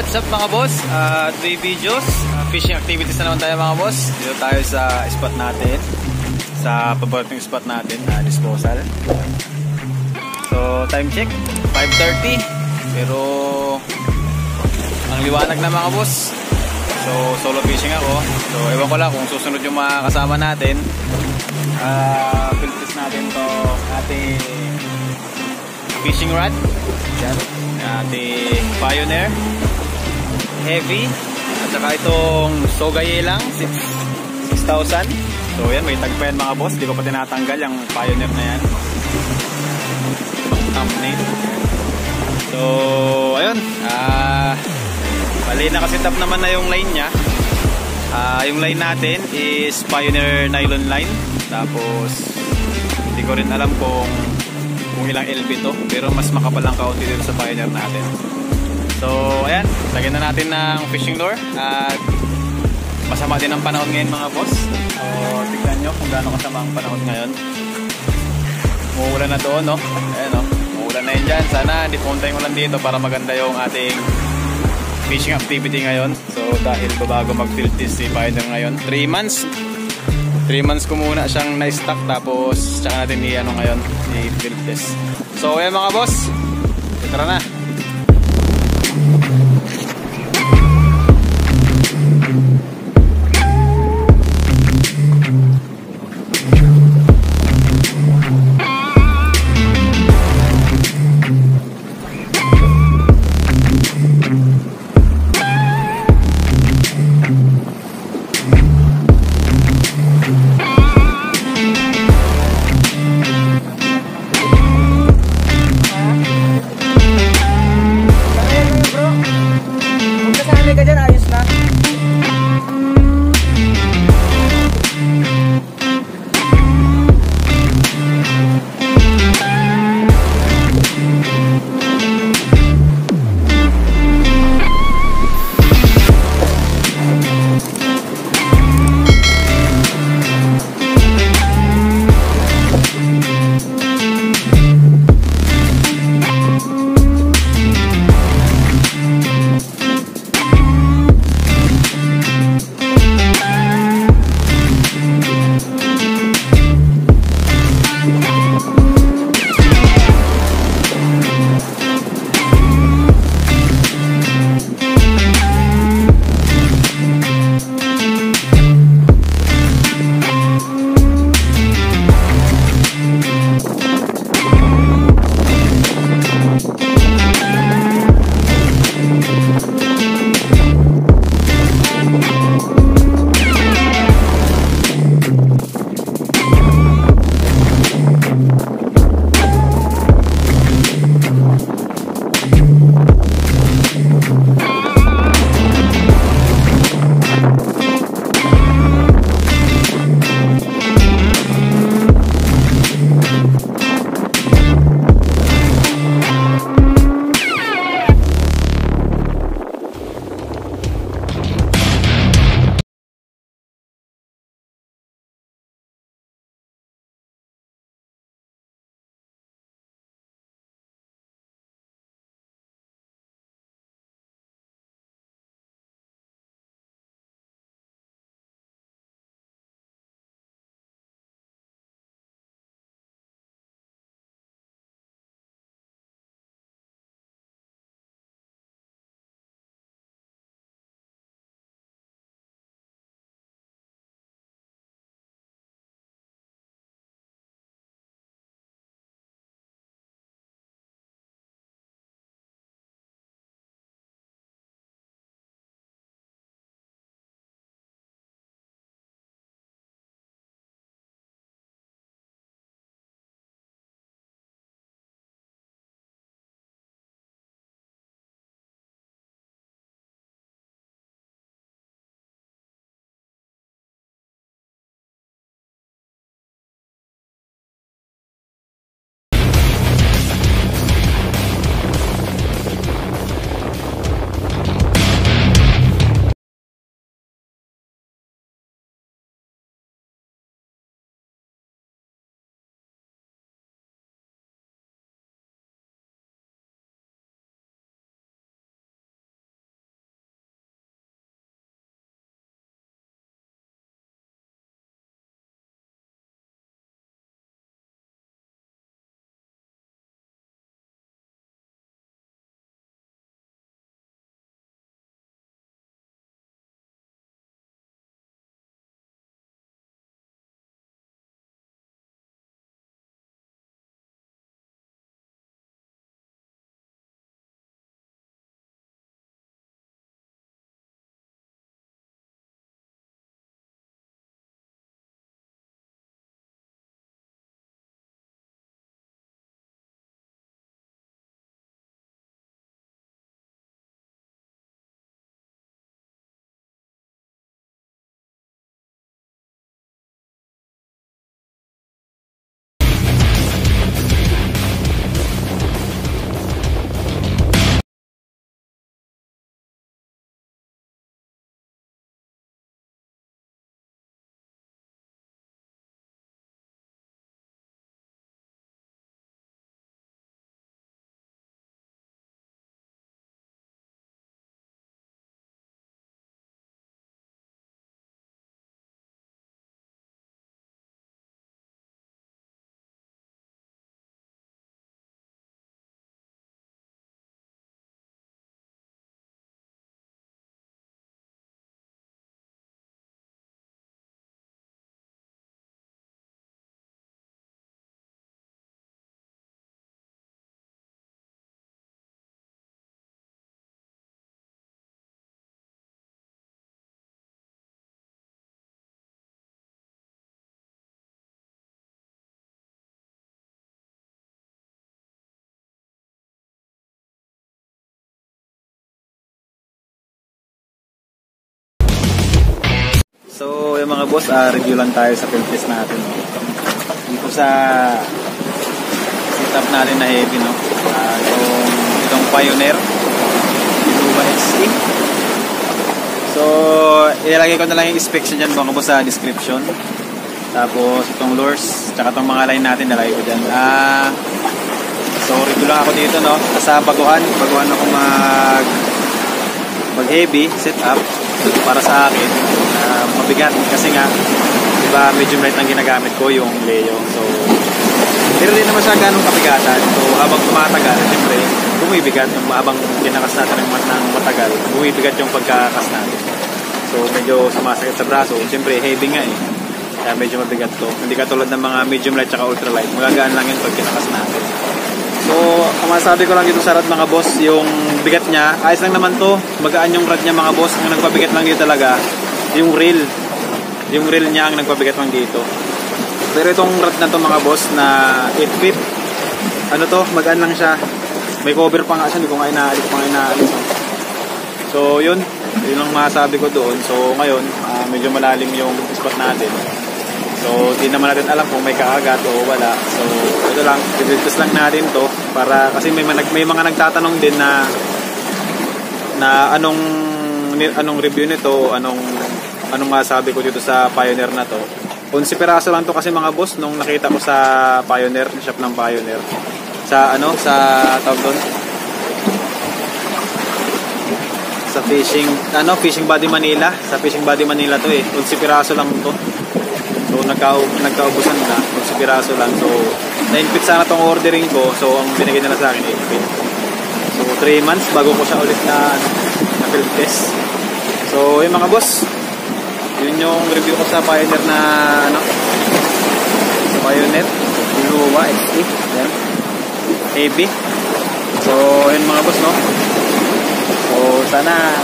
What's up mga boss? 3 videos, fishing activities na naman tayo mga boss. Dito tayo sa spot natin, sa paborito spot natin, disposal. So time check, 5:30. Pero ang liwanag na mga boss. So solo fishing ako. So ewan ko lang kung susunod yung mga kasama natin. Filters natin to ating fishing rod. Yan, ating Pioneer Heavy. At saka itong Sogaye lang 6,000. So yan, may tag pa yan mga boss. Di ko pa tinatanggal yung Pioneer na yan. Thumbnail. So ayun, mali nakasetap naman na yung line nya. Yung line natin is Pioneer nylon line. Tapos hindi ko rin alam kung ilang LB to, pero mas makapal ang kaunti dito sa Pioneer natin. So ayan, lagyan na natin ng fishing lure. At masama din ang panahon ngayon mga boss. So tignan nyo kung gaano kasama ang panahon ngayon. Umuulan na doon, no? Ayan, no? Umuulan na yun dyan. Sana hindi pumuntahin ko lang dito para maganda yung ating fishing activity ngayon. So dahil bago mag-field test si Pioneer ngayon, 3 months ko muna siyang na-stock. Tapos tsaka natin i-ano ngayon, i-field test. So ayan mga boss, tara na. So yung mga boss, review lang tayo sa field test natin, no? Dito sa setup natin na heavy, no? Itong Pioneer Innova XE. So ilalagay ko na lang yung specs dyan mga boss sa description. Tapos itong lures, tsaka itong mga line natin nalagay ko dyan. So review lang ako dito, no? Sa baguhan ako mag heavy setup para sa akin. Mabigat kasi nga diba medium light ang ginagamit ko yung Leo. So pero hindi naman siya ganong kabigatan. So habang tumatagal, siyempre bumibigat. Habang kinakas natin ng matagal, bumibigat yung pagkakas natin. So medyo sumasakit sa braso. Siyempre heavy nga eh, kaya medyo mabigat to. Hindi katulad ng mga medium light at ultra light, magagaan lang yun pag kinakas natin. So ang masasabi ko lang dito sa rad mga boss, yung bigat niya ayos lang naman to. Magaan yung rad niya mga boss. Ang nagpabigat lang dito talaga yung reel niya ang nagpabigat lang dito. Pero itong rod na to mga boss na 8 feet, ano to, magaan lang siya. May cover pa nga siya, hindi ko nga inaalis. So yun lang masasabi ko doon. So ngayon, medyo malalim yung spot natin. So di naman natin alam kung may kaagat o wala. So ito lang, i-test lang natin to para kasi may mga nagtatanong din na anong review nito, anong masasabi ko dito sa Pioneer na to. 11 piraso lang to kasi mga boss nung nakita ko sa Pioneer, shop ng Pioneer. Sa tawag doon? Sa Fishing Body Manila. Sa Fishing Body Manila to eh. 11 piraso lang to. So nagkaubusan na. 11 piraso lang. So 9 feet sana tong ordering ko. So ang binigay nila sa akin 8 feet. So 3 months bago ko siya ulit na field test. So yung mga boss, yun yung review ko sa Pioneer na sa Pioneer Innova XE. Yan. Heavy. So yun mga boss, no? So sana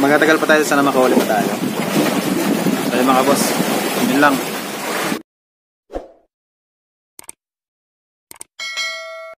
magtatagal pa tayo, sana makahuli pa tayo. So yun mga boss, yun lang.